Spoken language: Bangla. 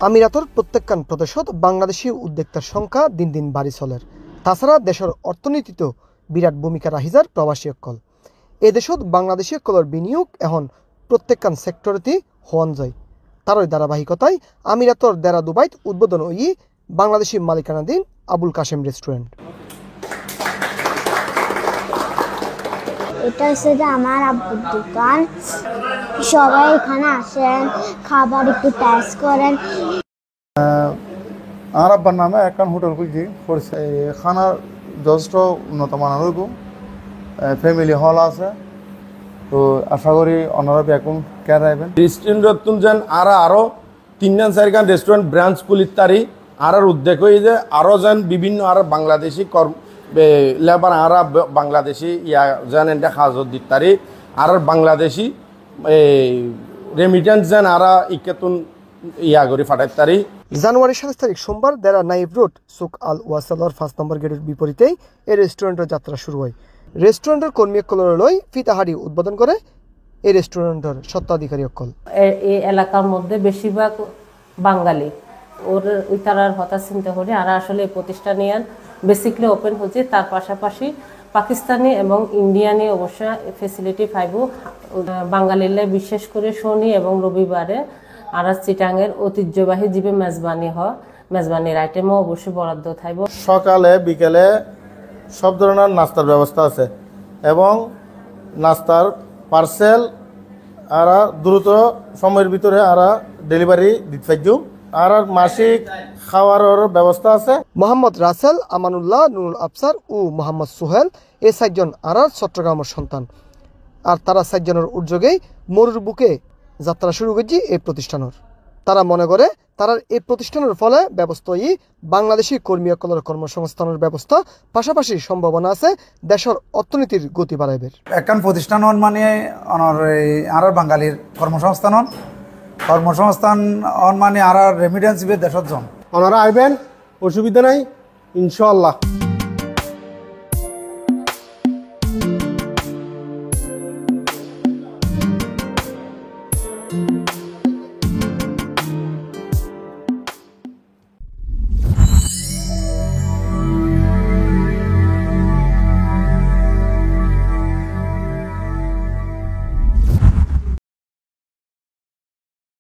আমিরাতর প্রত্যেকখান প্রদেশত বাংলাদেশী উদ্যোক্তার সংখ্যা দিন দিন বাড়ি চলের। তাছাড়া দেশের অর্থনীতিতেও বিরাট ভূমিকা রাখিজার প্রবাসী অকল। এ দেশত বাংলাদেশী অকলের বিনিয়োগ এখন প্রত্যেকখান সেক্টরেতেই হওয়ান যায়। তারই ধারাবাহিকতায় আমিরাতর দেরা দুবাইত উদ্বোধন হই বাংলাদেশি মালিকানাধীন আবুল কাশেম রেস্টুরেন্ট। এটা হচ্ছে যে আমার আব্বুর দোকান। সবাই এখানে আসেন, খাবার একটু টেস্ট করেন। আমার আব্বার নামে এখন হোটেল খুঁজছি করছে, খানার যথেষ্ট উন্নত মানের হইব, ফ্যামিলি হল আছে, তো আশা করি ওনারা এখন কেয়ার রাখবেন। রেস্টুরেন্ট যেন আরও 3-4 রেস্টুরেন্ট ব্রাঞ্চ খুলির তারি আর উদ্যোগ হয়ে যে আরও যেন বিভিন্ন আর বাংলাদেশি লেবার আর বাংলাদেশি যেন এটা হাজত দিত তারি আর বাংলাদেশি রেমিটেন্স যেন আর ইকেতুন করে ফাটাই তারি। জানুয়ারি 27 তারিখ সোমবার দেরা নাইব রোড সুক আল ওয়াসালর 5 নম্বর গেটের বিপরীতেই এই রেস্টুরেন্টের যাত্রা শুরু হয়। রেস্টুরেন্টের কর্মী অকলর লই ফিতাহারি উদ্বোধন করে এই রেস্টুরেন্টের স্বত্বাধিকারী অকল। এই এলাকার মধ্যে বেশিরভাগ বাঙালি ওই তারার হতা চিন্তা করে আর আসলে এই প্রতিষ্ঠানে বেসিকলি ওপেন হচ্ছে। তার পাশাপাশি পাকিস্তানি এবং ইন্ডিয়ানি অবশ্য ফেসিলিটি পাইব। বাঙালিরা বিশেষ করে শনি এবং রবিবারে আর চিটাঙের ঐতিহ্যবাহী জীবে মেজবানির আইটেমও অবশ্যই বরাদ্দ থাকব। সকালে বিকেলে সব ধরনের নাস্তার ব্যবস্থা আছে এবং নাস্তার পার্সেল আর দ্রুত সময়ের ভিতরে আর ডেলিভারি দিতে পারব। আর মাসিক খাওয়ার ব্যবস্থা আছে। মোহাম্মদ রাসেল, আমানুল্লাহ, নুরুল আফসার ও মোহাম্মদ সোহেল এই 4 জন আর চট্টগ্রামের সন্তান। আর তারা 4 জনের উদ্যোগেই মরুর বুকে যাত্রা শুরু করছি এই প্রতিষ্ঠানের। তারা মনে করে তারা এই প্রতিষ্ঠানের ফলে ব্যবস্থা বাংলাদেশি কর্মী অকলের কর্মসংস্থানের ব্যবস্থা, পাশাপাশি সম্ভাবনা আছে দেশের অর্থনীতির গতি বাড়াইবে। এখন প্রতিষ্ঠান মানে আর বাঙালির কর্মসংস্থান মানে আর রেমিটেন্স দেশের জন। ওনারা আইবেন, অসুবিধা নাই ইনশাআল্লাহ।